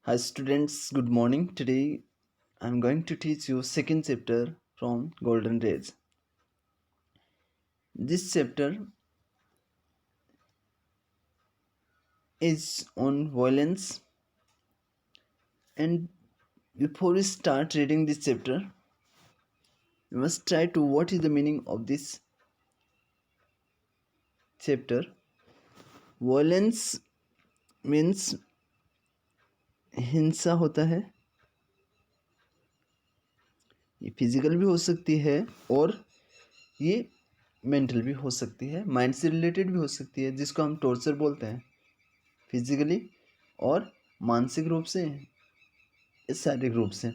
Hi students, good morning. Today I'm going to teach you second chapter from Golden Rays. This chapter is on violence, and before we start reading this chapter, we must try to what is the meaning of this chapter. Violence means हिंसा होता है। ये physical भी हो सकती है और ये मेंटल भी हो सकती है, माइंड से रिलेटेड भी हो सकती है, जिसको हम टॉर्चर बोलते हैं फिजिकली और मानसिक रूप से, शारीरिक रूप से।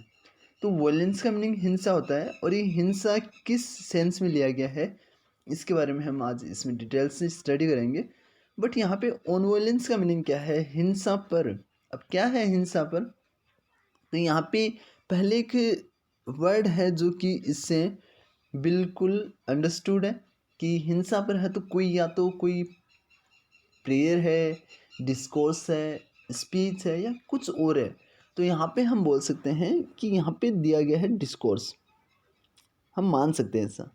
तो वॉयलेंस का मीनिंग हिंसा होता है और ये हिंसा किस सेंस में लिया गया है इसके बारे में हम आज इसमें डिटेल से स्टडी करेंगे। बट यहाँ पे ऑन वॉयलेंस का मीनिंग क्या है, हिंसा पर। अब क्या है हिंसा पर, तो यहाँ पे पहले एक वर्ड है जो कि इससे बिल्कुल अंडरस्टूड है कि हिंसा पर है तो कोई या तो कोई प्रेयर है, डिस्कोर्स है, स्पीच है या कुछ और है। तो यहाँ पे हम बोल सकते हैं कि यहाँ पे दिया गया है डिस्कोर्स, हम मान सकते हैं ऐसा।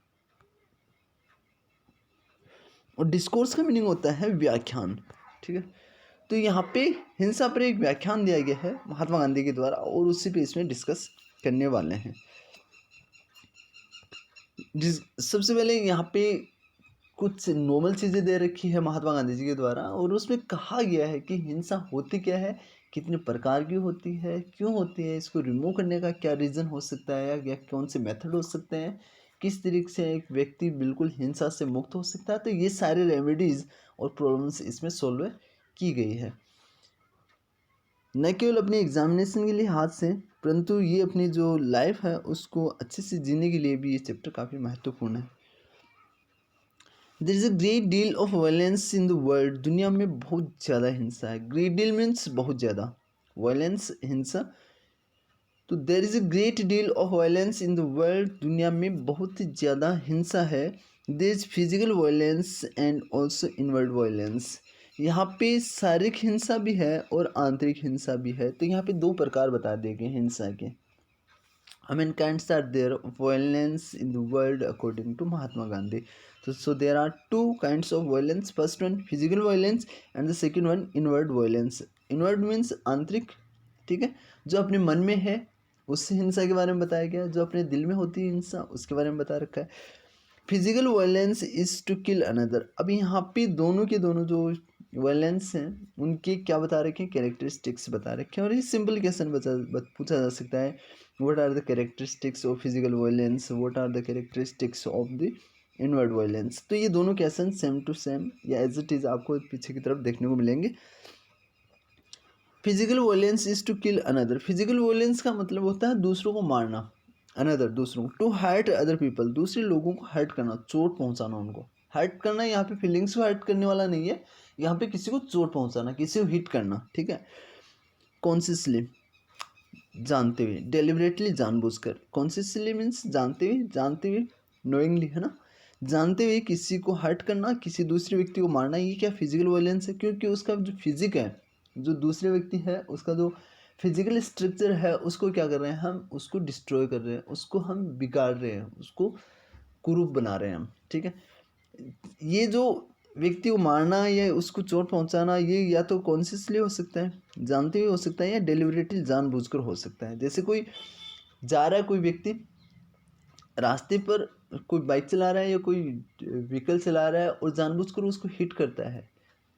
और डिस्कोर्स का मीनिंग होता है व्याख्यान, ठीक है। तो यहाँ पे हिंसा पर एक व्याख्यान दिया गया है महात्मा गांधी के द्वारा और उसी पे इसमें डिस्कस करने वाले हैं। सबसे पहले यहाँ पे कुछ नॉर्मल चीज़ें दे रखी है महात्मा गांधी जी के द्वारा और उसमें कहा गया है कि हिंसा होती क्या है, कितने प्रकार की होती है, क्यों होती है, इसको रिमूव करने का क्या रीज़न हो सकता है या कौन से मेथड हो सकते हैं, किस तरीके से एक व्यक्ति बिल्कुल हिंसा से मुक्त हो सकता है। तो ये सारे रेमेडीज़ और प्रॉब्लम्स इसमें सॉल्व की गई है, न केवल अपने एग्जामिनेशन के लिए हाथ से, परंतु ये अपनी जो लाइफ है उसको अच्छे से जीने के लिए भी ये चैप्टर काफ़ी महत्वपूर्ण है। There is a great deal of violence in the world. दुनिया में बहुत ज़्यादा हिंसा है। ग्रेट डील मीन्स बहुत ज़्यादा, वायलेंस हिंसा। तो there is a great deal of violence in the world. दुनिया में बहुत ज़्यादा हिंसा है। There is physical violence and also inward violence. यहाँ पे शारीरिक हिंसा भी है और आंतरिक हिंसा भी है। तो यहाँ पे दो प्रकार बता दिए गए हिंसा के। How many kinds are there of violence in the world according to Mahatma Gandhi? So there are two kinds of violence. First one physical violence and the second one inward violence. Inward means आंतरिक, ठीक है, जो अपने मन में है उससे हिंसा के बारे में बताया गया है। जो अपने दिल में होती है हिंसा उसके बारे में बता रखा है। Physical violence is to kill another. अब यहाँ पे दोनों के दोनों जो वायलेंस हैं उनके क्या बता रखे हैं, कैरेक्टरिस्टिक्स बता रखे हैं। और ये सिंपल क्वेश्चन पूछा जा सकता है, what are the characteristics of physical violence, what are the characteristics of the inward violence. तो ये दोनों क्वेश्चन सेम टू सेम या एज इट इज़ आपको पीछे की तरफ देखने को मिलेंगे। Physical violence is to kill another. Physical violence का मतलब होता है दूसरों को मारना, अनदर दूसरों को, टू हर्ट अदर पीपल दूसरे लोगों को हर्ट करना, चोट पहुंचाना, उनको हर्ट करना। यहाँ पे फीलिंग्स को हर्ट करने वाला नहीं है, यहाँ पे किसी को चोट पहुंचाना, किसी को हिट करना, ठीक है। कॉन्शियसली जानते हुए, डेलिबरेटली जानबूझकर। कॉन्शियसली मीन्स जानते हुए, जानते हुए नोइंगली, है ना, जानते हुए किसी को हर्ट करना, किसी दूसरे व्यक्ति को मारना, ये क्या फिजिकल वायलेंस है। क्योंकि उसका जो फिजिक है, जो दूसरे व्यक्ति है उसका जो फिजिकल स्ट्रक्चर है उसको क्या कर रहे हैं हम, उसको डिस्ट्रॉय कर रहे हैं, उसको हम बिगाड़ रहे हैं, उसको कुरूप बना रहे हैं हम, ठीक है। ये जो व्यक्ति को मारना या उसको चोट पहुंचाना ये या तो कॉन्शियसली हो सकता है, जानते हुए हो सकता है, या डेलिबरेटली जानबूझकर हो सकता है। जैसे कोई जा रहा है, कोई व्यक्ति रास्ते पर कोई बाइक चला रहा है या कोई व्हीकल चला रहा है और जानबूझकर उसको हिट करता है,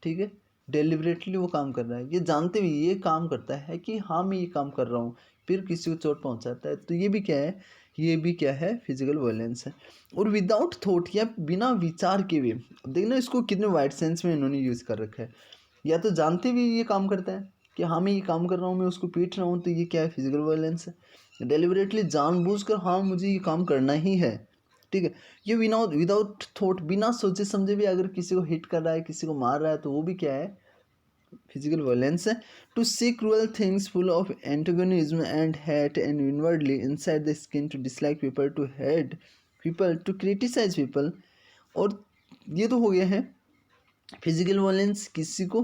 ठीक है, डेलिबरेटली वो काम कर रहा है, ये जानते हुए ये काम करता है कि हाँ मैं ये काम कर रहा हूँ, फिर किसी को चोट पहुँचाता है। तो ये भी क्या है, ये भी क्या है, फिजिकल वायलेंस है। और विदाउट थॉट या बिना विचार के भी, देखना इसको कितने वाइड सेंस में इन्होंने यूज़ कर रखा है। या तो जानते हुए ये काम करता है कि हाँ मैं ये काम कर रहा हूँ, मैं उसको पीट रहा हूँ, तो ये क्या है, फिजिकल वायलेंस है। डेलिबरेटली जानबूझकर हाँ मुझे ये काम करना ही है, ठीक है। ये विदाउट थॉट, बिना सोचे समझे भी अगर किसी को हिट कर रहा है, किसी को मार रहा है, तो वो भी क्या है, फिजिकल वायलेंस है। To see cruel things full of antagonism and hate and inwardly inside the skin, to dislike people, to hate people, to criticise people. और ये तो हो गया है फिजिकल वायलेंस, किसी को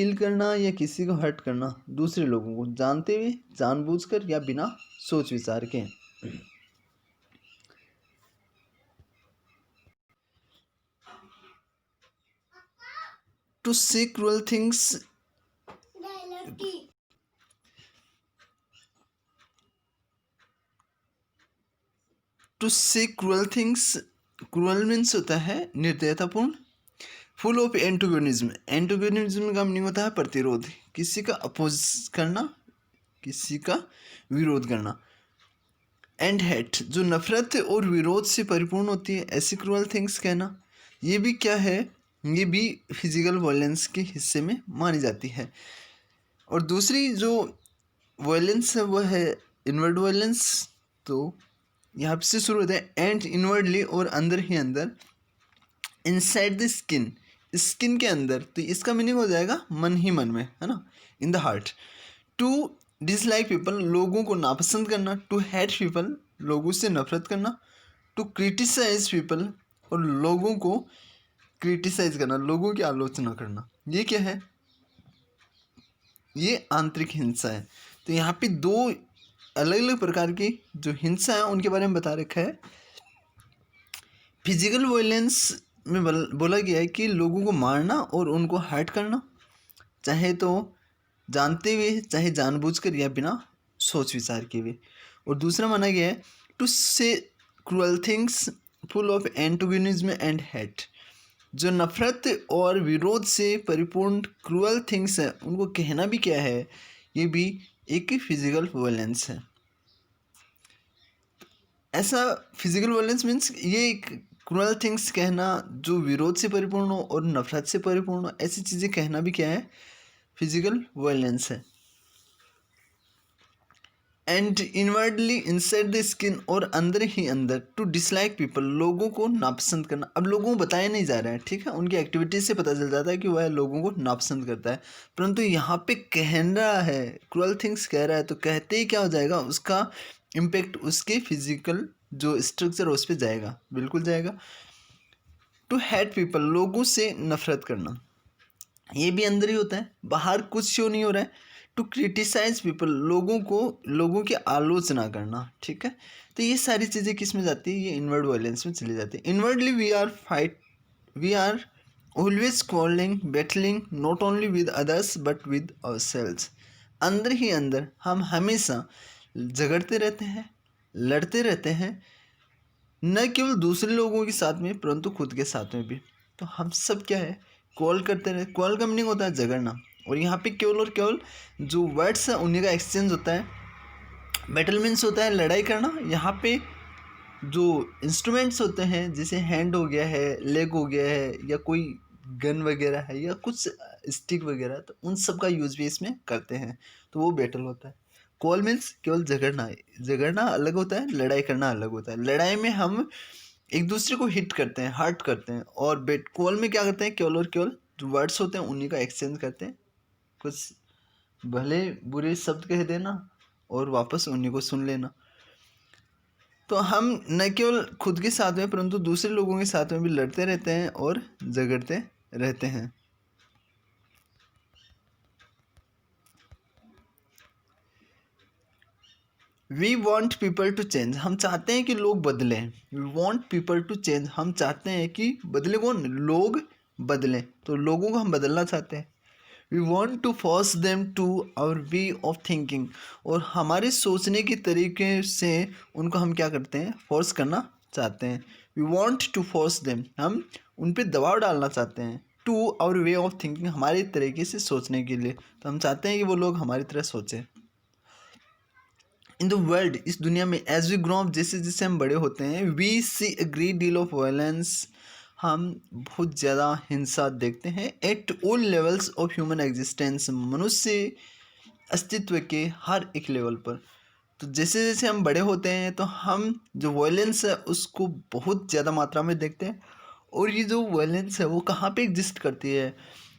किल करना या किसी को हर्ट करना दूसरे लोगों को, जानते हुए, जानबूझकर या बिना सोच विचार के। To say cruel things, to say cruel things, cruel means होता है निर्दयतापूर्ण। फुल ऑफ एंटोगोनिज्म, एंटोगोनिज्म का मीनिंग होता है प्रतिरोध, किसी का अपोज करना, किसी का विरोध करना। एंड हेट, जो नफरत और विरोध से परिपूर्ण होती है, ऐसी क्रूअल थिंग्स कहना। ये भी क्या है, ये भी फिजिकल वायलेंस के हिस्से में मानी जाती है। और दूसरी जो वायलेंस है वो है इनवर्ड वायलेंस। तो यहाँ से शुरू होता है एंड इनवर्डली, और अंदर ही अंदर, इनसाइड द स्किन, स्किन के अंदर। तो इसका मीनिंग हो जाएगा मन ही मन में, है ना, in the heart. To dislike people, लोगों को नापसंद करना। टू हेट पीपल, लोगों से नफरत करना। टू क्रिटिसाइज पीपल, और लोगों को क्रिटिसाइज करना, लोगों की आलोचना करना। ये क्या है, ये आंतरिक हिंसा है। तो यहाँ पे दो अलग अलग प्रकार की जो हिंसा है उनके बारे में बता रखा है। फिजिकल वायलेंस में बोला गया है कि लोगों को मारना और उनको हर्ट करना, चाहे तो जानते हुए, चाहे जानबूझकर या बिना सोच विचार के हुए। और दूसरा माना गया है to say cruel things full of antagonism and hate, जो नफरत और विरोध से परिपूर्ण क्रूअल थिंग्स है उनको कहना भी क्या है, ये भी एक फिजिकल वायलेंस है। ऐसा फिजिकल वायलेंस मीन्स ये क्रूअल थिंग्स कहना जो विरोध से परिपूर्ण हो और नफरत से परिपूर्ण हो, ऐसी चीज़ें कहना भी क्या है, फिजिकल वायलेंस है। And inwardly, inside the skin, और अंदर ही अंदर। टू डिसलाइक पीपल, लोगों को नापसंद करना। अब लोगों को बताया नहीं जा रहा है, ठीक है, उनकी एक्टिविटीज से पता चल जाता है कि वह लोगों को नापसंद करता है, परंतु यहाँ पे कह रहा है क्रूअल थिंग्स कह रहा है, तो कहते ही क्या हो जाएगा, उसका इम्पेक्ट उसके फिजिकल जो स्ट्रक्चर उस पर जाएगा, बिल्कुल जाएगा। टू हेट पीपल, लोगों से नफरत करना, ये भी अंदर ही होता है, बाहर कुछ शो नहीं हो रहा है। टू क्रिटिसाइज पीपल, लोगों की आलोचना करना, ठीक है। तो ये सारी चीज़ें किस में जाती है, ये इनवर्ड वायलेंस में चली जाती है। Inwardly we are always quarrelling, battling not only with others but with ourselves, अंदर ही अंदर हम हमेशा झगड़ते रहते हैं, लड़ते रहते हैं, न केवल दूसरे लोगों के साथ में परंतु खुद के साथ में भी। तो हम सब क्या है, कॉल करते रहे, कॉल का मीनिंग होता है झगड़ना, और यहाँ पे केवल और केवल जो वर्ड्स है उन्हीं का एक्सचेंज होता है। बैटल मीन्स होता है लड़ाई करना, यहाँ पे जो इंस्ट्रूमेंट्स होते हैं जैसे हैंड हो गया है, लेग हो गया है, या कोई गन वगैरह है, या कुछ स्टिक वगैरह, तो उन सब का यूज भी इसमें करते हैं, तो वो बैटल होता है। कॉल मीन्स केवल झगड़ना, झगड़ना अलग होता है, लड़ाई करना अलग होता है। लड़ाई में हम एक दूसरे को हिट करते हैं, हर्ट करते हैं, और कॉल में क्या करते हैं, केवल और केवल जो वर्ड्स होते हैं उन्हीं का एक्सचेंज करते हैं, कुछ भले बुरे शब्द कह देना और वापस उन्हीं को सुन लेना। तो हम न केवल खुद के साथ में परंतु दूसरे लोगों के साथ में भी लड़ते रहते हैं और झगड़ते रहते हैं। We want people to change, हम चाहते हैं कि लोग बदलें। We want people to change, हम चाहते हैं कि बदले, कौन, लोग बदलें, तो लोगों को हम बदलना चाहते हैं। We want to force them to our way of thinking, और हमारे सोचने के तरीके से उनको हम क्या करते हैं, फोर्स करना चाहते हैं। We want to force them, हम उन पर दबाव डालना चाहते हैं। To our way of thinking, हमारे तरीके से सोचने के लिए, तो हम चाहते हैं कि वो लोग हमारी तरह सोचें। इन द वर्ल्ड, इस दुनिया में, एज वी ग्रो अप, जैसे जैसे हम बड़े होते हैं, we see a great deal of violence, हम बहुत ज़्यादा हिंसा देखते हैं। At all levels of human existence, मनुष्य अस्तित्व के हर एक लेवल पर। तो जैसे जैसे हम बड़े होते हैं तो हम जो वायलेंस है उसको बहुत ज़्यादा मात्रा में देखते हैं, और ये जो वायलेंस है वो कहाँ पे एग्जिस्ट करती है,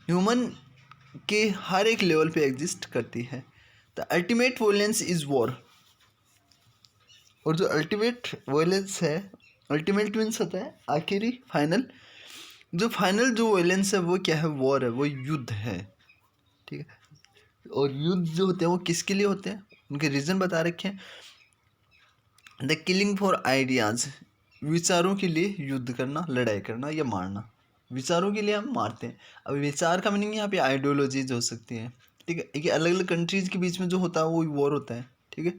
ह्यूमन के हर एक लेवल पे एग्जिस्ट करती है। The ultimate violence is war, और जो अल्टीमेट वायलेंस है, अल्टीमेट मीन्स होता है आखिरी, फाइनल, जो फाइनल जो वायलेंस है वो क्या है, वॉर है, वो युद्ध है। ठीक है। और युद्ध जो होते हैं वो किसके लिए होते हैं, उनके रीज़न बता रखे हैं। द किलिंग फॉर आइडियाज़, विचारों के लिए युद्ध करना, लड़ाई करना या मारना। विचारों के लिए हम मारते हैं। अब विचार का मीनिंग यहाँ पे आइडियोलॉजीज हो सकती है, ठीक है। ये अलग अलग कंट्रीज़ के बीच में जो होता है वो वॉर होता है, ठीक है।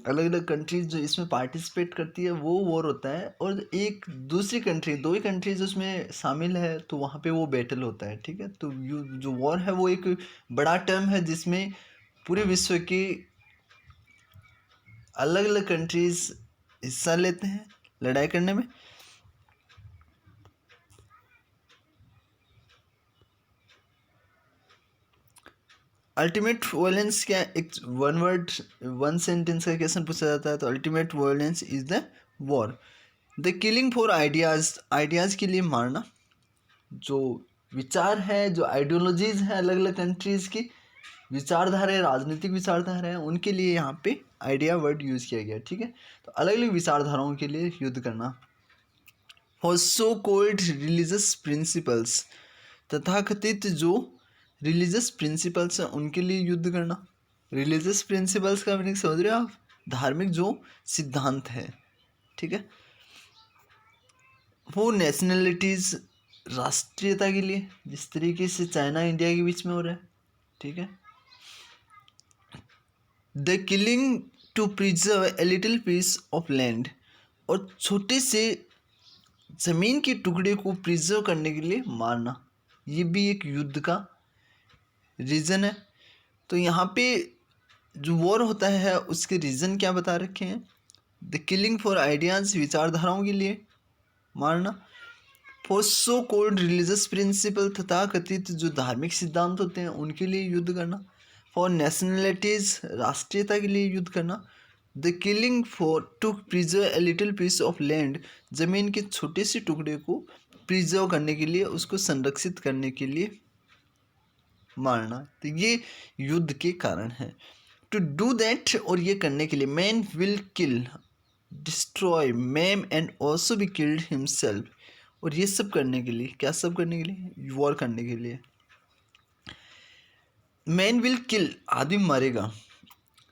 अलग अलग कंट्रीज जो इसमें पार्टिसिपेट करती है वो वॉर होता है, और एक दूसरी कंट्री, दो ही कंट्रीज उसमें शामिल है तो वहाँ पे वो बैटल होता है, ठीक है। तो जो वॉर है वो एक बड़ा टर्म है जिसमें पूरे विश्व के अलग अलग कंट्रीज हिस्सा लेते हैं लड़ाई करने में। अल्टीमेट वायलेंस क्या, एक वन वर्ड वन सेंटेंस का क्वेश्चन पूछा जाता है तो ultimate violence is the war. The killing for ideas, ideas के लिए मारना। जो विचार है, जो आइडियोलॉजीज हैं अलग अलग कंट्रीज़ की, विचारधारा है, राजनीतिक विचारधारा है, उनके लिए यहाँ पे आइडिया वर्ड यूज़ किया गया, ठीक है। तो अलग अलग विचारधाराओं के लिए युद्ध करना। For so called religious principles, तथाकथित जो रिलीजियस प्रिंसिपल्स हैं उनके लिए युद्ध करना। रिलीजियस प्रिंसिपल्स का मीनिंग समझ रहे हो आप, धार्मिक जो सिद्धांत है, ठीक है। वो नेशनलिटीज़, राष्ट्रीयता के लिए, जिस तरीके से चाइना इंडिया के बीच में हो रहा है, ठीक है। The killing to preserve a little piece of land, और छोटे से ज़मीन के टुकड़े को प्रिजर्व करने के लिए मारना, ये भी एक युद्ध का रीज़न है। तो यहाँ पे जो वॉर होता है उसके रीज़न क्या बता रखे हैं। द किलिंग फॉर आइडियाज़, विचारधाराओं के लिए मारना। For so called religious principle, तथा कथित जो धार्मिक सिद्धांत होते हैं उनके लिए युद्ध करना। फॉर नेशनलिटीज़, राष्ट्रीयता के लिए युद्ध करना। The killing for to preserve a little piece of land, ज़मीन के छोटे से टुकड़े को प्रिजर्व करने के लिए, उसको संरक्षित करने के लिए मारना। तो ये युद्ध के कारण है। टू डू दैट, और ये करने के लिए, man will kill, destroy, ma'am and also be killed himself, और ये सब करने के लिए, क्या सब करने के लिए, वॉर करने के लिए। मैन विल किल, आदमी मारेगा,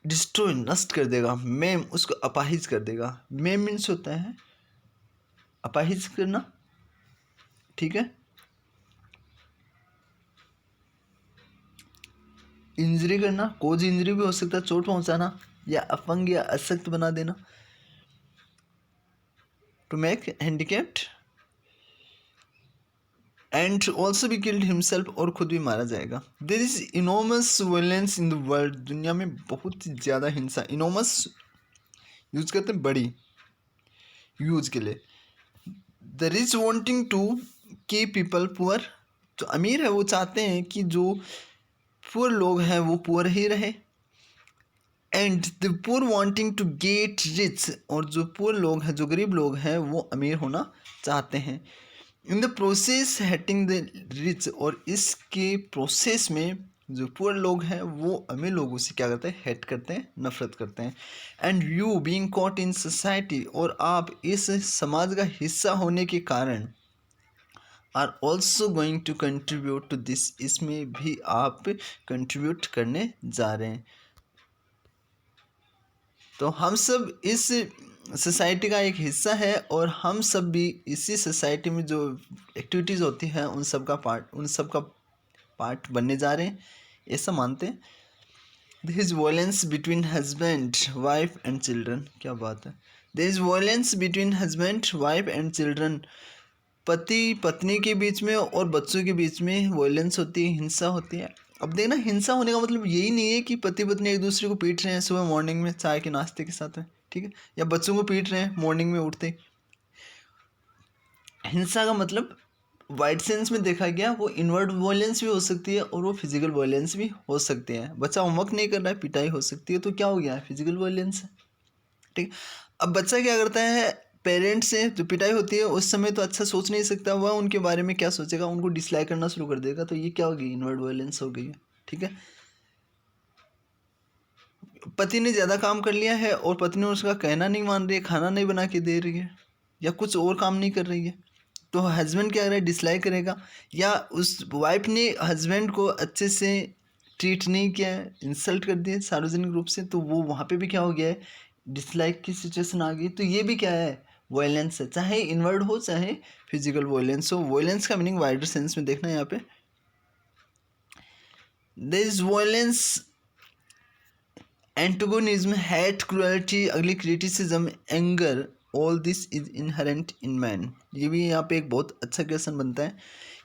डिस्ट्रॉय, नष्ट कर देगा, मैम, उसको अपाहिज कर देगा। मैम मीन्स होता है अपाहिज करना, ठीक है। इंजरी करना, कोज इंजरी भी हो सकता है, चोट पहुंचाना, या अपंग या अशक्त बना देना। To make handicapped and also be killed himself, और खुद भी मारा जाएगा। There is enormous violence in the world, दुनिया में बहुत ही ज़्यादा हिंसा। इनॉमस यूज करते हैं बड़ी, यूज के लिए। The rich wanting to keep people poor, जो अमीर है वो चाहते हैं कि जो पुअर लोग हैं वो पुअर ही रहे। And the poor wanting to get rich, और जो पुअर लोग हैं, जो गरीब लोग हैं, वो अमीर होना चाहते हैं। In the process hating the rich, और इसके प्रोसेस में जो पुअर लोग हैं वो अमीर लोगों से क्या करते हैं, हेट करते हैं, नफरत करते हैं। And you being caught in society, और आप इस समाज का हिस्सा होने के कारण, are also going to contribute to this, इसमें भी आप कंट्रीब्यूट करने जा रहे हैं। तो हम सब इस सोसाइटी का एक हिस्सा है, और हम सब भी इसी सोसाइटी में जो एक्टिविटीज़ होती हैं उन सब का पार्ट बनने जा रहे हैं, ऐसा मानते हैं। There is violence between husband, wife and children, क्या बात है। There is violence between husband, wife and children, पति पत्नी के बीच में और बच्चों के बीच में वायलेंस होती है, हिंसा होती है। अब देखना, हिंसा होने का मतलब यही नहीं है कि पति पत्नी एक दूसरे को पीट रहे हैं सुबह मॉर्निंग में चाय के नाश्ते के साथ में, ठीक है, या बच्चों को पीट रहे हैं मॉर्निंग में उठते ही। हिंसा का मतलब वाइड सेंस में देखा गया वो इनवर्ड वायलेंस भी हो सकती है और वो फिजिकल वायलेंस भी हो सकती है। बच्चा होमवर्क नहीं कर रहा है, पिटाई हो सकती है, तो क्या हो गया है, फिजिकल वायलेंस है, ठीक। अब बच्चा क्या करता है, पेरेंट्स से जो पिटाई होती है उस समय तो अच्छा सोच नहीं सकता, वह उनके बारे में क्या सोचेगा, उनको डिसलाइक करना शुरू कर देगा, तो ये क्या होगी, इनवर्ड वायलेंस हो गई है, ठीक है। पति ने ज़्यादा काम कर लिया है और पत्नी उसका कहना नहीं मान रही है, खाना नहीं बना के दे रही है, या कुछ और काम नहीं कर रही है, तो हस्बैंड क्या कर रहा है, डिसलाइक करेगा। या उस वाइफ ने हस्बैंड को अच्छे से ट्रीट नहीं किया है, इंसल्ट कर दिया सार्वजनिक रूप से, तो वो वहाँ पे भी क्या हो गया है, डिसलाइक की सिचुएशन आ गई। तो ये भी क्या है, वायलेंस है, चाहे इनवर्ड हो चाहे फिजिकल वायलेंस हो। वायलेंस का मीनिंग वाइडर सेंस में देखना है यहाँ पे। There is violence, antagonism, hate, cruelty, ugly criticism, anger, all this is inherent in man. ये भी यहाँ पे एक बहुत अच्छा क्वेश्चन बनता है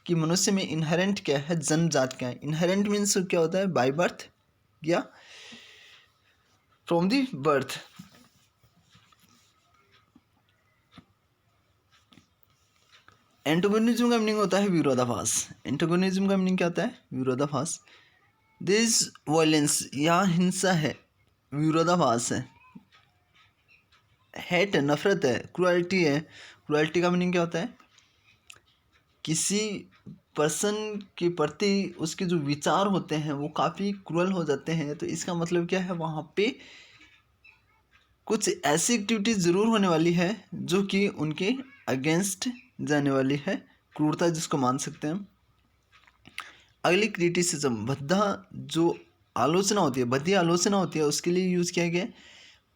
कि मनुष्य में इनहेरेंट क्या है, जन्मजात क्या है। इनहेरेंट मीन्स क्या होता है, बाय बर्थ या फ्रॉम दी बर्थ। एंटागोनिज्म का मीनिंग होता है विरोधाभास। एंटागोनिज्म का मीनिंग क्या होता है, विरोधाभास। दिस वायलेंस, यहाँ हिंसा है, विरोधाभास है। हेट है, नफरत है। क्रुएल्टी है, क्रुएल्टी का मीनिंग क्या होता है, किसी पर्सन के प्रति उसके जो विचार होते हैं वो काफ़ी क्रूअल हो जाते हैं। तो इसका मतलब क्या है, वहाँ पे कुछ ऐसी एक्टिविटीज ज़रूर होने वाली है जो कि उनके अगेंस्ट जाने वाली है, क्रूरता जिसको मान सकते हैं। अगली क्रिटिसिज्म, भद्दा जो आलोचना होती है, भद्दी आलोचना होती है, उसके लिए यूज़ किया गया।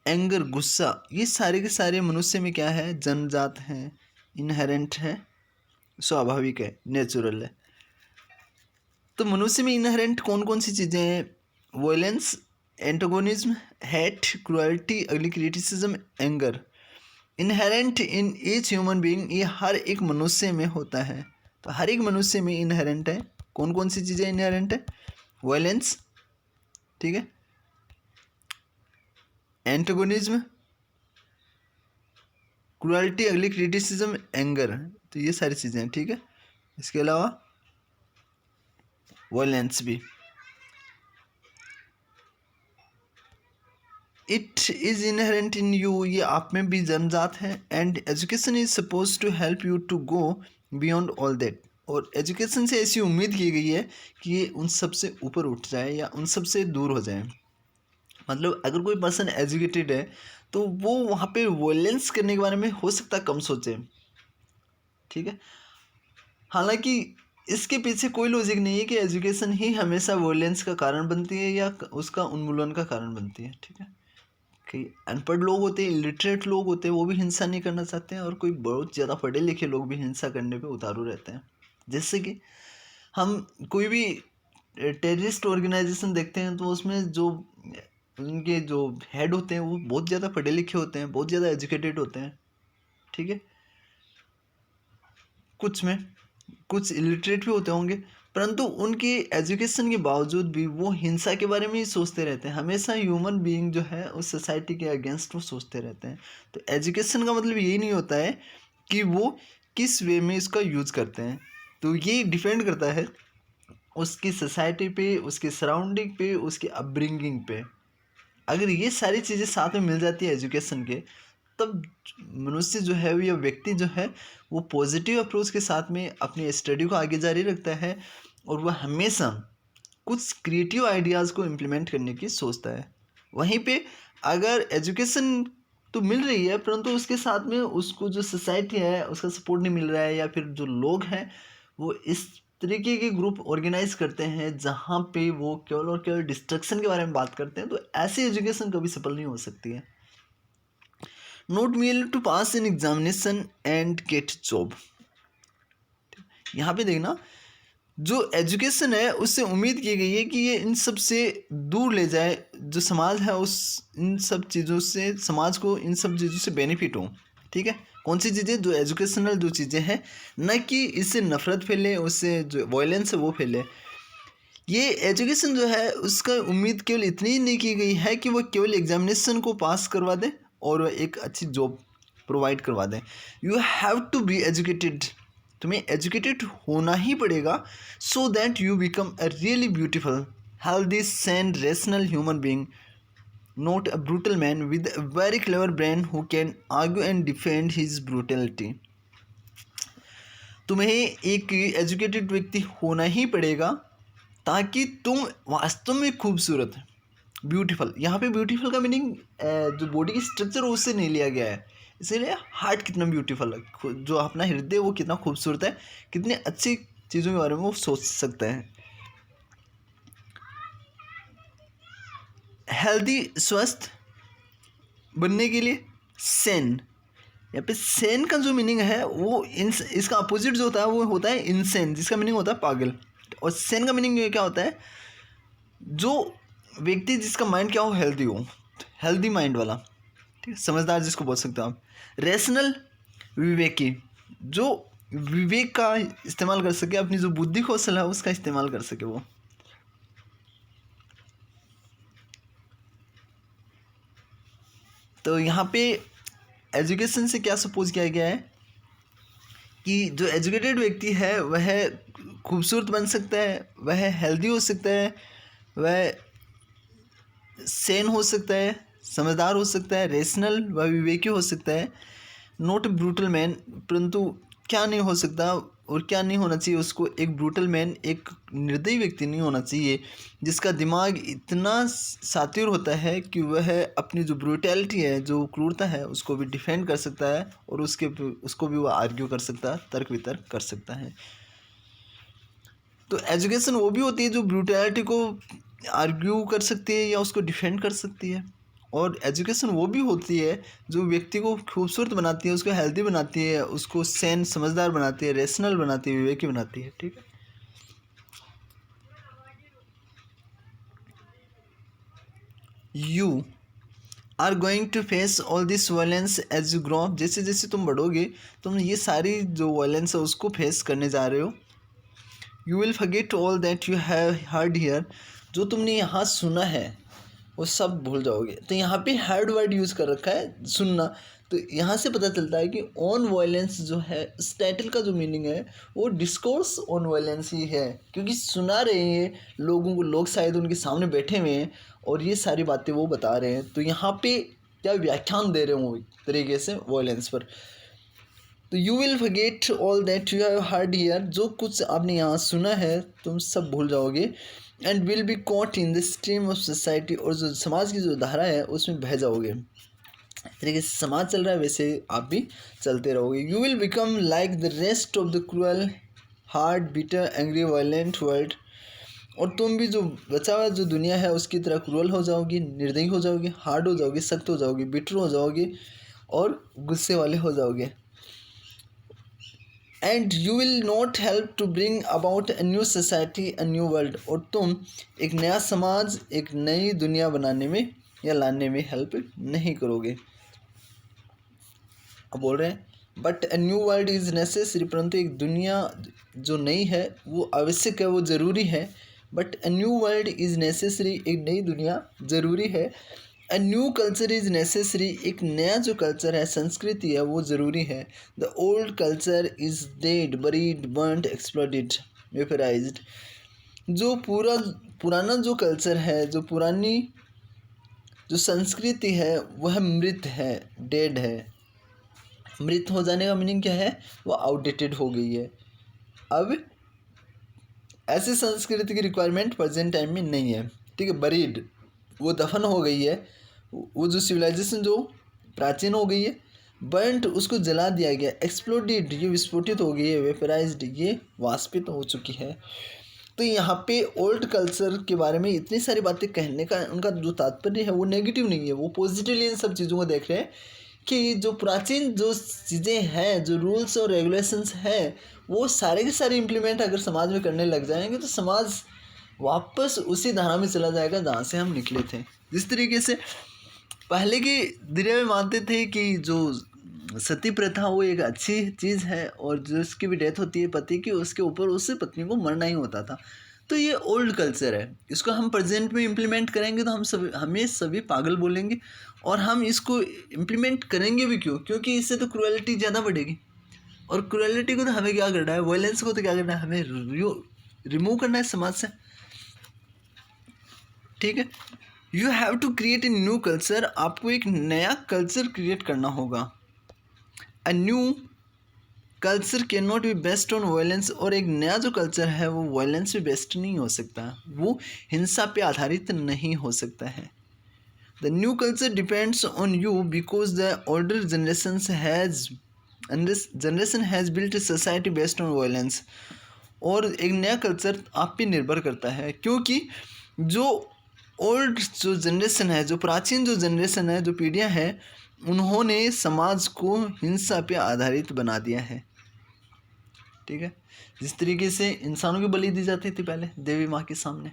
एंगर, गुस्सा, ये सारे के सारे मनुष्य में क्या है, जन्मजात हैं, इनहेरेंट है, स्वाभाविक है, नेचुरल है। तो मनुष्य में इनहेरेंट कौन कौन सी चीज़ें हैं, violence, antagonism, hate, cruelty, ugly criticism, anger. Inherent in each human being, ये हर एक मनुष्य में होता है। तो हर एक मनुष्य में इनहेरेंट है। कौन कौन सी चीज़ें इनहेरेंट है, वायलेंस, ठीक है, antagonism, cruelty, ugly criticism, anger. तो ये सारी चीज़ें हैं, ठीक है। इसके अलावा वायलेंस भी। It is inherent in you, ये आप में भी जन्मजात है। And education is suppose to help you to go beyond all that, और एजुकेशन से ऐसी उम्मीद की गई है कि ये उन सब से ऊपर उठ जाए या उन सब से दूर हो जाए। मतलब अगर कोई पर्सन एजुकेटेड है तो वो वहाँ पे वायलेंस करने के बारे में हो सकता है कम सोचे, ठीक है। हालांकि इसके पीछे कोई लॉजिक नहीं है कि एजुकेशन ही हमेशा वायलेंस का कारण बनती है या उसका उन्मूलन का कारण बनती है, ठीक है। कि अनपढ़ लोग होते हैं, इलिटरेट लोग होते हैं, वो भी हिंसा नहीं करना चाहते हैं, और कोई बहुत ज़्यादा पढ़े लिखे लोग भी हिंसा करने पे उतारू रहते हैं। जैसे कि हम कोई भी टेररिस्ट ऑर्गेनाइजेशन देखते हैं तो उसमें जो उनके जो हेड होते हैं वो बहुत ज़्यादा पढ़े लिखे होते हैं, बहुत ज़्यादा एजुकेटेड होते हैं, ठीक है। कुछ में कुछ इलिटरेट भी होते होंगे, परंतु उनके एजुकेशन के बावजूद भी वो हिंसा के बारे में ही सोचते रहते हैं। हमेशा ह्यूमन बीइंग जो है उस सोसाइटी के अगेंस्ट वो सोचते रहते हैं। तो एजुकेशन का मतलब यही नहीं होता है कि वो किस वे में इसका यूज़ करते हैं। तो ये डिपेंड करता है उसकी सोसाइटी पे, उसके सराउंडिंग पे, उसके अपब्रिंगिंग पे। अगर ये सारी चीज़ें साथ में मिल जाती है एजुकेशन के, तब मनुष्य जो है या व्यक्ति जो है वो पॉजिटिव अप्रोच के साथ में अपनी स्टडी को आगे जारी रखता है, और वह हमेशा कुछ क्रिएटिव आइडियाज़ को इम्प्लीमेंट करने की सोचता है। वहीं पे अगर एजुकेशन तो मिल रही है परंतु उसके साथ में उसको जो सोसाइटी है उसका सपोर्ट नहीं मिल रहा है, या फिर जो लोग हैं वो इस तरीके के ग्रुप ऑर्गेनाइज करते हैं जहाँ पे वो केवल और केवल डिस्ट्रक्शन के बारे में बात करते हैं, तो ऐसी एजुकेशन कभी सफल नहीं हो सकती है। Not merely to pass in examination and get job. यहाँ पे देखना, जो एजुकेशन है उससे उम्मीद की गई है कि ये इन सब से दूर ले जाए, जो समाज है उस इन सब चीज़ों से, समाज को इन सब चीज़ों से बेनिफिट हो, ठीक है। कौन सी चीज़ें, जो एजुकेशनल जो चीज़ें हैं, न कि इससे नफरत फैले, उससे जो वायलेंस है वो फैले। ये एजुकेशन जो है उसका उम्मीद केवल इतनी ही नहीं की गई है कि वो केवल एग्जामिनेशन को पास करवा दे और एक अच्छी जॉब प्रोवाइड करवा दें। You have to be educated, तुम्हें एजुकेटेड होना ही पड़ेगा, so that you become a really beautiful, healthy, sane, rational human being, not a brutal man with a very clever brain who can argue and defend his brutality. तुम्हें एक educated व्यक्ति होना ही पड़ेगा ताकि तुम वास्तव में खूबसूरत, ब्यूटीफुल, यहाँ पे ब्यूटीफुल का मीनिंग जो बॉडी की स्ट्रक्चर हो उससे नहीं लिया गया है, इसीलिए हार्ट कितना ब्यूटीफुल है, जो अपना हृदय वो कितना खूबसूरत है, कितनी अच्छी चीज़ों के बारे में वो सोच सकते हैं। हेल्दी स्वस्थ बनने के लिए सेन, यहाँ पे सेन का जो मीनिंग है वो इसका अपोजिट जो होता है वो होता है इनसेन, जिसका मीनिंग होता है पागल। और सेन का मीनिंग क्या होता है, जो व्यक्ति जिसका माइंड क्या हो, हेल्दी हो, हेल्दी माइंड वाला, ठीक है, समझदार जिसको बोल सकते हो आप। रेशनल विवेकी, जो विवेक का इस्तेमाल कर सके, अपनी जो बुद्धि कौशल है उसका इस्तेमाल कर सके वो। तो यहाँ पे एजुकेशन से क्या सपोज किया गया है कि जो एजुकेटेड व्यक्ति है वह खूबसूरत बन सकता है, वह हेल्दी हो सकता है, वह सेन हो सकता है, समझदार हो सकता है, रेशनल व विवेकी हो सकता है, नॉट ब्रूटल मैन। परंतु क्या नहीं हो सकता और क्या नहीं होना चाहिए उसको, एक ब्रूटल मैन, एक निर्दयी व्यक्ति नहीं होना चाहिए जिसका दिमाग इतना सातिर होता है कि वह अपनी जो ब्रूटैलिटी है, जो क्रूरता है, उसको भी डिफेंड कर सकता है और उसको भी वह आर्ग्यू कर सकता है, तर्क वितर्क कर सकता है। तो एजुकेशन वो भी होती है जो ब्रूटैलिटी को आर्ग्यू कर सकती है या उसको डिफेंड कर सकती है, और एजुकेशन वो भी होती है जो व्यक्ति को खूबसूरत बनाती है, उसको हेल्दी बनाती है, उसको सैन समझदार बनाती है, रेशनल बनाती है, विवेकी बनाती है। ठीक है, you are going to face all this violence as you grow up. जैसे जैसे तुम बढ़ोगे तुम ये सारी जो वायलेंस है उसको फेस करने जा रहे हो। You will forget all that you have heard here, जो तुमने यहाँ सुना है वो सब भूल जाओगे। तो यहाँ पे हर्ड वर्ड यूज़ कर रखा है, सुनना। तो यहाँ से पता चलता है कि ऑन वायलेंस जो है, इस टाइटल का जो मीनिंग है वो डिस्कोर्स ऑन वायलेंस ही है, क्योंकि सुना रहे हैं लोगों को, लोग शायद उनके सामने बैठे हुए हैं और ये सारी बातें वो बता रहे हैं। तो यहाँ पे क्या व्याख्यान दे रहे हो एक तरीके से वायलेंस पर। तो you will forget all that you have heard here, जो कुछ आपने यहाँ सुना है तुम सब भूल जाओगे। And will be caught in the stream of society, और जो समाज की जो धारा है उसमें बह जाओगे। इस तरीके से समाज चल रहा है वैसे आप भी चलते रहोगे। You will become like the rest of the cruel hard bitter angry violent world, और तुम भी जो बचा हुआ जो दुनिया है उसकी तरह क्रूअल हो जाओगी, निर्दयी हो जाओगे, हार्ड हो जाओगे, सख्त हो जाओगे, बिटर हो जाओगे और गुस्से वाले हो जाओगे। And you will not help to bring about a new society a new world, और तुम एक नया समाज, एक नई दुनिया बनाने में या लाने में हेल्प नहीं करोगे। अब बोल रहे हैं but a new world is necessary, परंतु एक दुनिया जो नई है वो आवश्यक है, वो ज़रूरी है। But a new world is necessary, एक नई दुनिया ज़रूरी है। अ न्यू कल्चर इज़ नेसेसरी, एक नया जो कल्चर है, संस्कृति है, वो ज़रूरी है। The old culture is dead, buried, burned, exploded, vaporised, जो पुराना जो कल्चर है, जो पुरानी जो संस्कृति है वह मृत है, डेड है। मृत हो जाने का मीनिंग क्या है, वो आउटडेटेड हो गई है। अब ऐसी संस्कृति की रिक्वायरमेंट प्रेजेंट टाइम में नहीं है। ठीक है, बरीड, वो दफन हो गई है, वो जो सिविलाइजेशन जो प्राचीन हो गई है। बर्न्ट, उसको जला दिया गया। एक्सप्लोडेड, ये विस्फोटित हो गई है। वेपराइज्ड, ये वाष्पित हो चुकी है। तो यहाँ पे ओल्ड कल्चर के बारे में इतनी सारी बातें कहने का उनका जो तात्पर्य है वो नेगेटिव नहीं है, वो पॉजिटिवली इन सब चीज़ों को देख रहे हैं कि जो प्राचीन जो चीज़ें हैं, जो रूल्स और रेगुलेशंस हैं, वो सारे के सारे इम्प्लीमेंट अगर समाज में करने लग जाएंगे तो समाज वापस उसी धारा में चला जाएगा जहाँ से हम निकले थे। जिस तरीके से पहले की दुनिया में मानते थे कि जो सती प्रथा वो एक अच्छी चीज़ है, और जिसकी भी डेथ होती है पति की, उसके ऊपर उससे पत्नी को मरना ही होता था। तो ये ओल्ड कल्चर है, इसको हम प्रेजेंट में इम्प्लीमेंट करेंगे तो हमें सभी पागल बोलेंगे, और हम इसको इम्प्लीमेंट करेंगे भी क्यों, क्योंकि इससे तो क्रुएलिटी ज़्यादा बढ़ेगी। और क्रुएलिटी को तो हमें क्या करना है, वायलेंस को तो क्या करना है, हमें रिमूव करना है समाज से। ठीक है, you have to create a new culture, आपको एक नया कल्चर क्रिएट करना होगा। A new culture can not be based on violence, और एक नया जो कल्चर है वो वायलेंस पे बेस्ड नहीं हो सकता, वो हिंसा पे आधारित नहीं हो सकता है। The new culture depends on you because the older generation has built a society based on violence, और एक नया कल्चर आप पे निर्भर करता है क्योंकि जो ओल्ड जो जनरेशन है, जो प्राचीन जो जनरेशन है, जो पीढ़ियाँ हैं, उन्होंने समाज को हिंसा पे आधारित बना दिया है। ठीक है, जिस तरीके से इंसानों की बलि दी जाती थी पहले देवी माँ के सामने,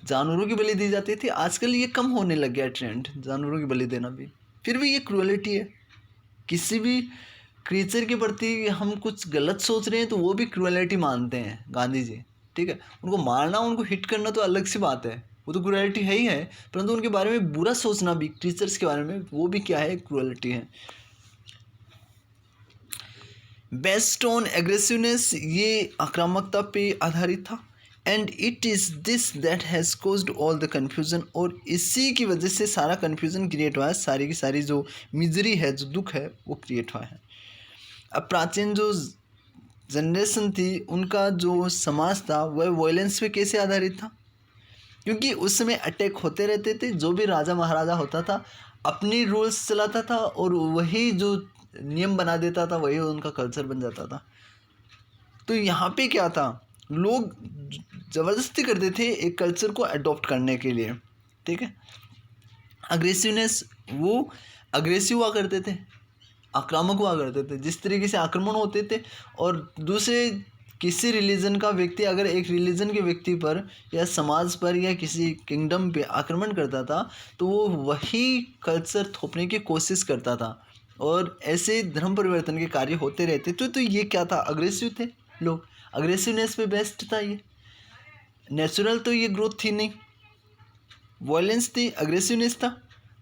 जानवरों की बलि दी जाती थी, आजकल ये कम होने लग गया ट्रेंड जानवरों की बलि देना भी। फिर भी ये क्रूएलिटी है। किसी भी क्रीचर के प्रति हम कुछ गलत सोच रहे हैं तो वो भी क्रूएलिटी मानते हैं गांधी जी। ठीक है, उनको मारना, उनको हिट करना तो अलग सी बात है, वो तो क्रूएलिटी है ही है, परंतु उनके बारे में बुरा सोचना भी, क्रीचर्स के बारे में, वो भी क्या है, क्रूएलिटी है। बेस्ड ऑन एग्रेसिवनेस, ये आक्रामकता पे आधारित था। And it is this that has caused all the confusion, और इसी की वजह से सारा कन्फ्यूज़न क्रिएट हुआ है, सारी की सारी जो मिजरी है, जो दुख है, वो क्रिएट हुआ है। अब प्राचीन जो जनरेशन थी, उनका जो समाज था वह वायलेंस पे कैसे आधारित था, क्योंकि उस समय अटैक होते रहते थे। जो भी राजा महाराजा होता था अपनी रूल्स चलाता था, और वही जो नियम बना देता था वही उनका कल्चर बन जाता था। तो यहाँ पे क्या था, लोग ज़बरदस्ती करते थे एक कल्चर को अडॉप्ट करने के लिए। ठीक है, अग्रेसिवनेस, वो अग्रेसिव हुआ करते थे, आक्रामक हुआ करते थे, जिस तरीके से आक्रमण होते थे। और दूसरे किसी रिलीजन का व्यक्ति अगर एक रिलीजन के व्यक्ति पर या समाज पर या किसी किंगडम पे आक्रमण करता था तो वो वही कल्चर थोपने की कोशिश करता था, और ऐसे धर्म परिवर्तन के कार्य होते रहते थे। तो ये क्या था, अग्रेसिव थे लोग, अग्रेसिवनेस पे बेस्ड था ये। नेचुरल तो ये ग्रोथ थी नहीं, वायलेंस थी, अग्रेसिवनेस था,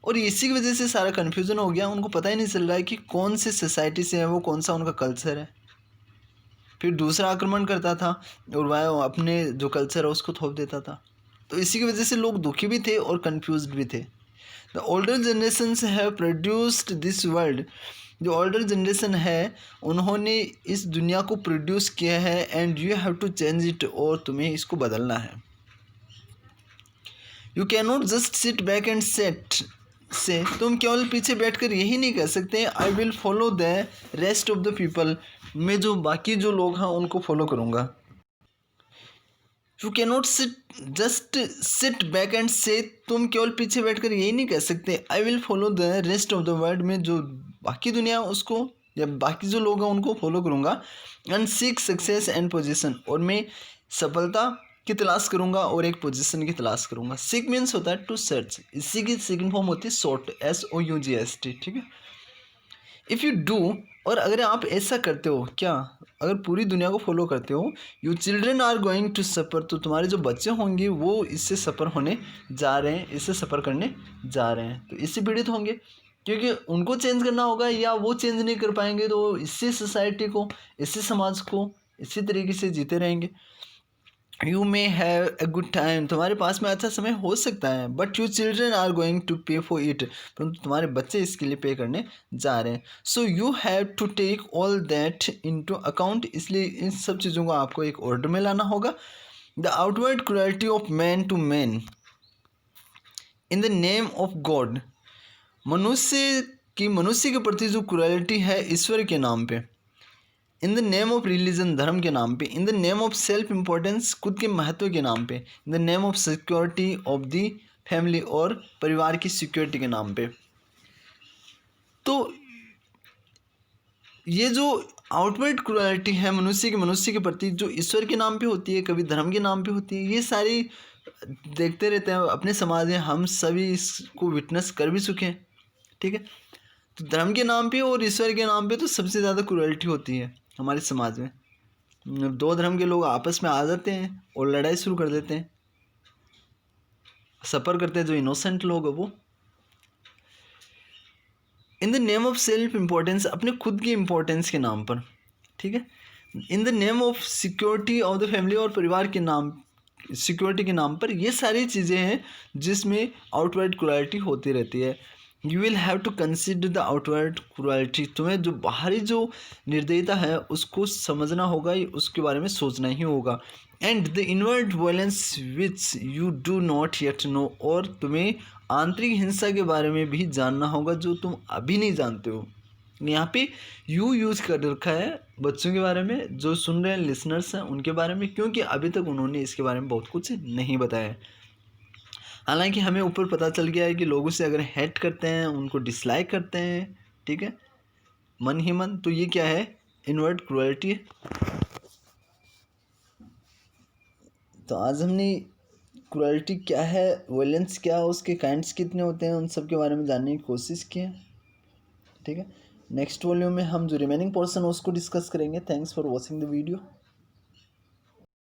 और इसी की वजह से सारा कन्फ्यूज़न हो गया। उनको पता ही नहीं चल रहा है कि कौन सी सोसाइटी से है वो, कौन सा उनका कल्चर है। फिर दूसरा आक्रमण करता था और वह अपने जो कल्चर है उसको थोप देता था। तो इसी की वजह से लोग दुखी भी थे और कन्फ्यूज्ड भी थे। The older generations have produced this world, जो ओल्डर जनरेशन है उन्होंने इस दुनिया को प्रोड्यूस किया है, and you have to change it, और तुम्हें इसको बदलना है। You can not just sit back and set say, तुम केवल पीछे बैठकर यही नहीं कह सकते I will follow the rest of the people, मैं जो बाकी जो लोग हैं उनको फॉलो करूँगा। You can not just sit back and से, तुम केवल पीछे बैठकर यही नहीं कह सकते I will follow the rest of the world, में जो बाकी दुनिया उसको या बाकी जो लोग हैं उनको फॉलो करूँगा। And seek success and position, और मैं सफलता की तलाश करूँगा और एक पोजीशन की तलाश करूँगा। सीक मीन्स होता है टू सर्च, इसी की सेकंड फॉर्म होती है सॉर्ट, SOUGST। ठीक है, इफ़ यू डू, और अगर आप ऐसा करते हो, क्या, अगर पूरी दुनिया को फॉलो करते हो, you children are going to suffer, तो तुम्हारे जो बच्चे होंगे वो इससे सफ़र होने जा रहे हैं, इससे सफ़र करने जा रहे हैं, तो इससे पीड़ित होंगे, क्योंकि उनको चेंज करना होगा या वो चेंज नहीं कर पाएंगे तो इससे सोसाइटी को, इससे समाज को इसी तरीके से जीते रहेंगे। You may have a good time, तुम्हारे पास में अच्छा समय हो सकता है, but you children are going to pay for it, परंतु तुम्हारे बच्चे इसके लिए पे करने जा रहे हैं। So you have to take all that into account, इसलिए इन सब चीज़ों को आपको एक ऑर्डर में लाना होगा। The outward cruelty of man to man in the name of God, मनुष्य के प्रति जो क्रुएल्टी है ईश्वर के नाम पे। इन द नेम ऑफ रिलीजन, धर्म के नाम पे। इन the name of self importance, खुद के महत्व के नाम पे। इन the name of security of the family, और परिवार की सिक्योरिटी के नाम पे। तो ये जो आउटवर्ड क्रुएलिटी है मनुष्य के प्रति, जो ईश्वर के नाम पे होती है, कभी धर्म के नाम पे होती है, ये सारी देखते रहते हैं अपने समाज में, हम सभी इसको विटनेस कर भी चुके हैं। ठीक है, तो धर्म के नाम पे और ईश्वर के नाम पे तो सबसे ज़्यादा क्रुएलिटी होती है हमारे समाज में। दो धर्म के लोग आपस में आ जाते हैं और लड़ाई शुरू कर देते हैं, सफ़र करते हैं जो इनोसेंट लोग हैं वो। इन the name of self importance, अपने खुद की इम्पोर्टेंस के नाम पर। ठीक है, इन the name of security of the family, और परिवार के नाम, सिक्योरिटी के नाम पर। ये सारी चीज़ें हैं जिसमें आउटवर्ड क्रुएलिटी होती रहती है। You will have to consider the outward cruelty, तुम्हें जो बाहरी जो निर्दयता है उसको समझना होगा, उसके बारे में सोचना ही होगा। And the inward violence which you do not yet know, और तुम्हें आंतरिक हिंसा के बारे में भी जानना होगा जो तुम अभी नहीं जानते हो। यहाँ पे यू यूज़ कर रखा है बच्चों के बारे में, जो सुन रहे हैं लिसनर्स हैं उनके बारे में, क्योंकि अभी तक उन्होंने इसके बारे में बहुत कुछ नहीं बताया। हालांकि हमें ऊपर पता चल गया है कि लोगों से अगर हेट करते हैं, उनको डिसलाइक करते हैं, ठीक है, मन ही मन, तो ये क्या है, इनवर्ट क्रुएल्टी है। तो आज हमने क्रुएल्टी क्या है, वायलेंस क्या है, उसके काइंड्स कितने होते हैं, उन सब के बारे में जानने की कोशिश की है, ठीक है। नेक्स्ट वॉल्यूम में हम जो रिमेनिंग पोर्शन है उसको डिस्कस करेंगे। Thanks for watching the video.